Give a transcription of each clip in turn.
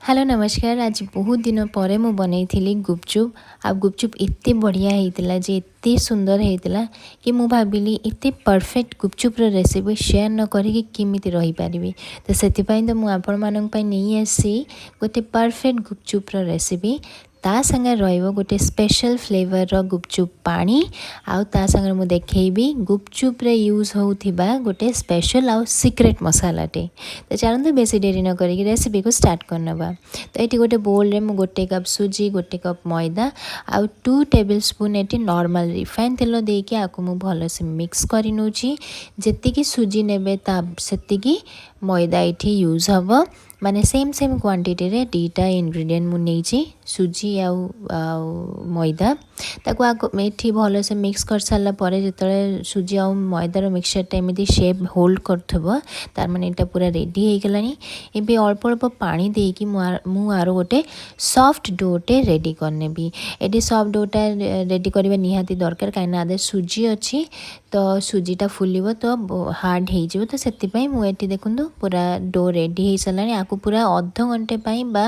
Hello नमस्कार। आज बहुत दिन पर मु बनई गुपचुप आ गुपचुप एते बढ़िया होता जे एते सुंदर होता कि मु भाविली एते परफेक्ट गुपचुप रेसिपी शेयर न करी किमिति रही पारिबी। तो सेतिपई तो मु आपण मानक पई नहीं आसी गोटे परफेक्ट गुपचुप रेसिपी ता संगे रहिबो गोटे स्पेशल फ्लेवर रो गुपचुप पानी आउ ता संगे मु देखैबी गुपचुप रे यूज होउथिबा गोटे स्पेशल आउ सीक्रेट मसालाटे। तो चलते बेसी डेरी न करी रेसिपी को स्टार्ट करनबा। तो ये गोटे बोल रे मु गोटे कप सुजी गोटे कप मैदा आउ 2 table spoon eighty normal refine तेल देकी आकु मु भल से मिक्स करि नउची। जेतिकी सुजी नेबे ता सेतिकी मैदा एठी यूज हबो माने सेम क्वांटिटी रे दीटा इंग्रेडिएंट मु नेची सुजी आउ मैदा ताको आको मेठी भल से मिक्स कर साला परे जेतले सुजी आउ मैदार मिक्सचर टा एमिति शेप होल्ड करथबो तार माने एटा पूरा रेडी हे गलानी। एबे अल्प अल्प पानी देकी मु आरो गोटे सॉफ्ट डोटे रेडी करनेबी। एटी सॉफ्ट डोटा रेडी करबा निहाती दरकार काइना आदे सुजी अछि तो सुजीटा फुलिबो तो हार्ड हे जिवो। तो सेति पई मु एटी देखुंदु पूरा डो रेडी हे सलानी आकु पूरा आधा घंटे पई बा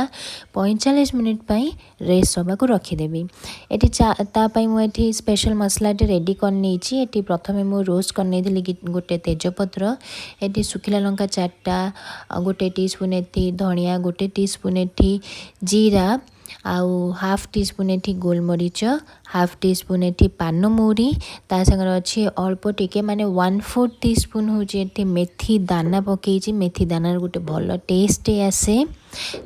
45 मिनिट पई रेस्ट होबा को रखी देबी। एटी ता पई मु एटी स्पेशल मसला टे रेडी करनी छी। एटी प्रथमे मु रोस्ट करने दिली गोटे तेजपत्र एटी सुखिला लंका 4टा गोटे टीस्पून एटी धनिया गोटे टीस्पून एटी जीरा आउ हाफ टीस्पून एटी गोलमरीच हाफ टीस्पून एटी पानमौरी ता संगे अछि अल्प टिके माने 1/4 टीस्पून हो एटी मेथी दाना पकेची। मेथी दाना गोटे भल टेस्ट आसे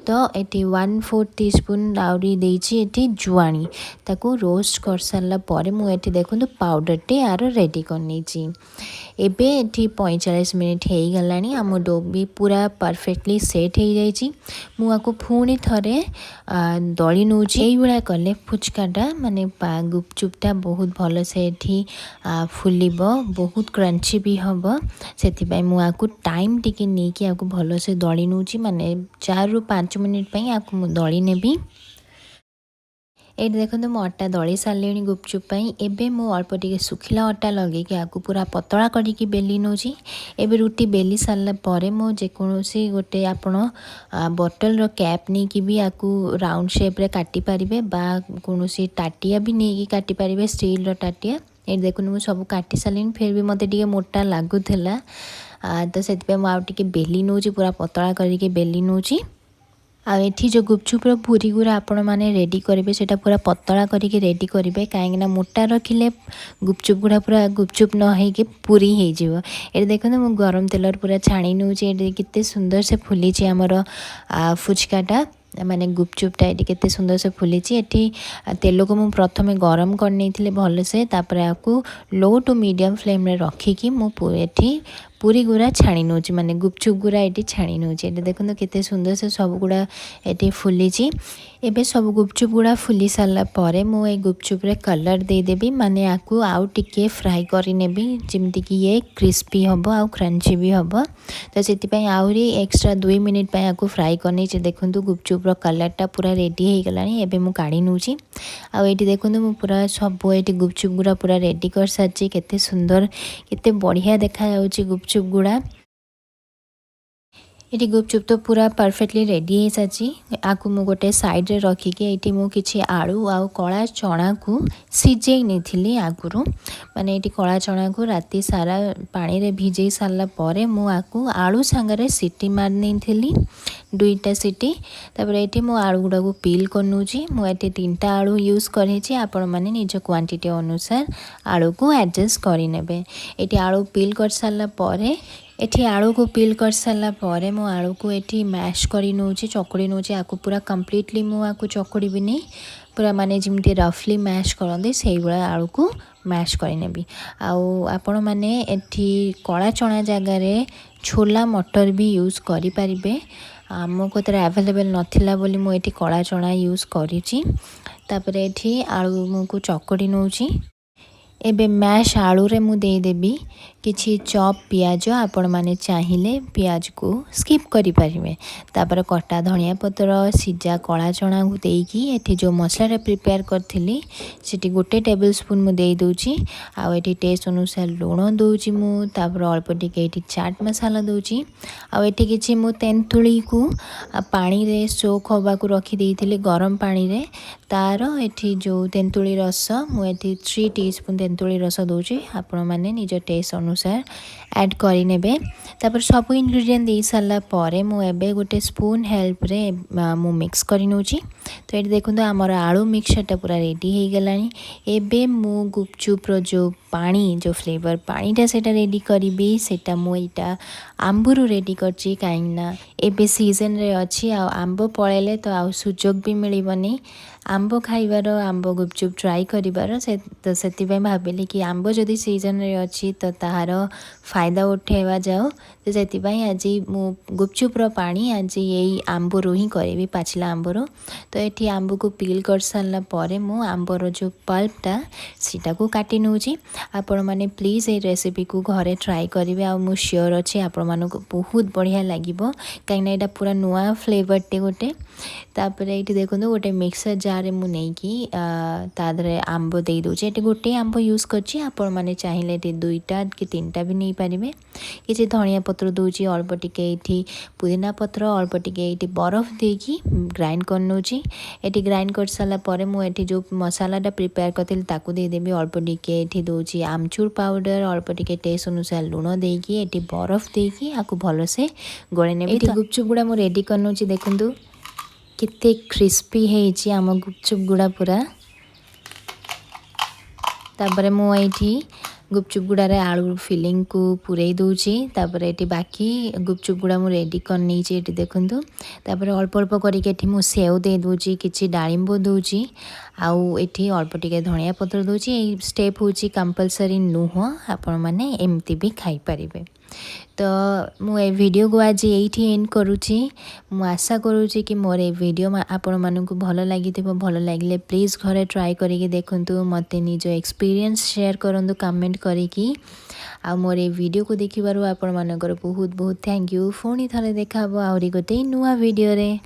तो एटी 1/4 टीस्पून आउरी देची एटी जुआनी ताको रोस्ट कर सारला परे मु एटी देखुंदु पाउडर टे आरो रेडी करनी छी। एबे एटी 45 मिनिट हे गलानी आम डो भी पूरा परफेक्टली सेट हो जाइची। मु आको पुणी थरे दली नउची। एई भला कले फुचकाटा माने गुपचुपटा बहुत भल से एठी फुलिबो बहुत क्रंची भी हबो। सेति पई मु आको टाइम टिके नै कि आको भल से दली नउची माने 4 रु 5 मिनिट पई आको मु दली नेबी। ये देखो तो अटा दली सारे गुपचुप एबे मु अल्प टिके सुखिला अटा लगे कि आकु पूरा पतला करिकी बेली नउची। एबे रुटी बेली सारला परे मु जेकोसी गोटे आपण बोतल रो कैप नहीं कि भी आकु राउंड शेप रे काटी पारिबे बा कोनोसी टाटिया भी नहीं कि काटी पारिबे स्टील रो टाटिया। ये देखो मु सब काटी सालिन फिर भी मते टिके मोटा लागुथला तो सेति पे मु आ टिके बेली नउची पूरा पतला करिके बेली नउची। आ एठी जो गुपचुप रो पूरी गुरा आपण माने रेडी करिवे सेटा पूरा पतला करिके रेडी करिवे काहेकि ना मोटा रखिले गुपचुप गुड़ा पूरा गुपचुप न हे के पूरी हे जिवो। ए देखो मु गरम तेलर पूरा छाणी नउची। ए किते सुंदर से फुली छि हमर फुचकाटा माने गुपचुपटा ये केते सुंदर से फुली एटी तेल को मु प्रथमे गरम कर नहीं भल से तापर आपको लो टू मीडियम फ्लेम रे रखिकी मु एटी पूरी गुड़ा छाणी नउची माने गुपचुप गुड़ा ये छाणी नउची। ये देखो केते सुंदर से सब गुड़ा ये फुली एबे सब गुपचुप गुड़ा फुली सारा परे मु ए गुपचुप रे कलर दे देबी माने आकु आउ टिके फ्राई करि नेबी जेमति कि ये क्रिस्पी हबो आउ क्रंची भी हबो। तो सेति पई आउरी एक्स्ट्रा 2 मिनिट पई आकु फ्राई करनी जे देखंतु गुपचुप रो कलरटा पूरा रेडी हे गलानी। एबे मु काढी नउची आ एटी देखंतु मु पूरा सब एटी गुपचुप गुड़ा पूरा रेडी कर साची केते सुंदर केते बढ़िया देखा जाउची गुपचुप गुड़ा। ये गुपचुप तो पूरा परफेक्टली रेडी हो साची आकु मु गोटे साइड रे रखिके एटी मु किछि आलू आउ कला चना को सिझे नहीं आगुरु माने एटी कला चना को राती सारा पानी रे भिजै सारला परे मु आकु आलू संगरे सीटी मार नहीं 2टा सीटी तापर एटी मु आलू गुडा को पील करनुची। मु एटी 3टा आलू यूज करेछि आपण माने निज क्वांटिटी अनुसार आलू को एडजस्ट करि नेबे। एटी आलू पील कर सारला परे एठी आलू को पील कर सारला परे मु आलू को एठी मैश करि नउची चकड़ी नउची आकु पूरा कंप्लीटली मु आकु चकड़ी बिनी पूरा माने जिमती रफली मैश करंदे सेही बळा आलू को मैश करि नेबी। आउ आपण माने एठी कला चना जगह रे छोला मटर भी यूज करि परिबे। मो कोतरे अवेलेबल नथिला बोली मु एठी कला चना यूज करिछि। तापर एठी आलू मु को चकड़ी नउची। एबे मैश आलू रे मु दे देबी किछि चॉप पियाज आपण माने चाहिए पियाज को स्किप करि परिबे। तापर कटा धनिया पत्र सिजा कला चना को देकी एठी जो मसला प्रिपेयर करथिली सेठी गोटे टेबल स्पून मु देई दोची। आ एठी टेस्ट अनुसार लूण दोची मु। तापर अल्प टिके एठी चाट मसाला दोची। आ एठी किछि मु तेंतुली को पानी रे सोक होबा को रखी देइथिली गरम पानी रे। तार एठी जो तेंतुली रस मु एठी 3 टीस्पून तेंतुली रस दोची। आपण माने निज टेस्ट अनुसार ऐड करि नेबे। तापर सब इंग्रेडिएंट दे सारला परे मु एबे गोटे स्पून हेल्प रे मु मिक्स करि नउची। तो एठी देखुन हमर आलू मिक्सचरटा पूरा रेडी हे गेलानी। एबे मु गुपचुप रो जो पानी जो फ्लेवर पानीटा सेटा रेडी करिबी। सेटा मु एटा आंबुरु रेडी करची काइना एबे सीजन रे अछि आ आंबो पळेले तो आ सुजोग भी मिलिबनी आंबो खाइबार आंबो गुपचुप ट्राई करिबार से तो सेति पे भाबिली कि आंबो जदि सीजन रे अछि तो ताहार फायदा उठेवा जाओ। तो सेति पे आज मु गुपचुप रो पानी आज यही आंबोरु ही करिबी पाचिला आंबोरु। तो एठी आंबो को पील कर सारला परे मु आंबोर जो पल्पटा सीटा को काटी नउची। आपण माने प्लीज ए रेसिपी को घरे ट्राई करिवे आ मु श्योर अछि आपण मानको बहुत बढ़िया लागिबो काइना एटा पूरा नुआ फ्लेवर टे गोटे। तापर एठी देखुनु गोटे मिक्सर जार मु नै कि तादरे आंबो दे दोचे। एठी गोटे आंबो यूज करची आपण माने चाहिए एठी 2टा कि 3टा भी नै पारिबे। किछि धनिया पत्र दोची अल्प टिके एठी पुदीना पत्र अल्प टिके एठी बरफ देकी ग्राइंड कर नउची। एठी ग्राइंड कर साला परे मु एठी जो मसालाटा प्रिपेयर करथिल ताकू दे देबी अल्प टिके एठी दोची आमचूर पाउडर अल्प टिके टेस्ट अनुसार लूण देकी एठी बरफ देकी आकु भलो से गळे नेबी। एठी गुपचुप गुडा मु रेडी कर नउची देखंतु कितने क्रिस्पी है आम गुपचुप गुड़ा पूरा। तापर मुझे गुपचुप गुड़ारे आलू फिलिंग को पूरे दूची। तापर एटी बाकी गुपचुप गुड़ा मु रेडी कर नहीं देखंतु। तापर अल्प अल्प करके मु सेव दे दूची किछि डाळिंब दूची आउ एठी अल्प टिके धनिया पत्र दूची। ए स्टेप होची कंपलसरी नुह आपण माने एमती भी खाई परिबे। तो मु ए वीडियो को आज एठी एंड करूची। मु आशा करूची कि मोर ए वीडियो आपण मानकु भलो लागिथिबो। भलो लागिले प्लीज घरे ट्राई करिके देखंतु मते निजो एक्सपीरियंस शेयर करंतु कमेंट करिकी। आ मोर ए वीडियो को देखिबारु आपण मानकर बहुत बहुत थैंक यू। फोनी थरे देखाबो आउरी गोटे नुवा वीडियो रे।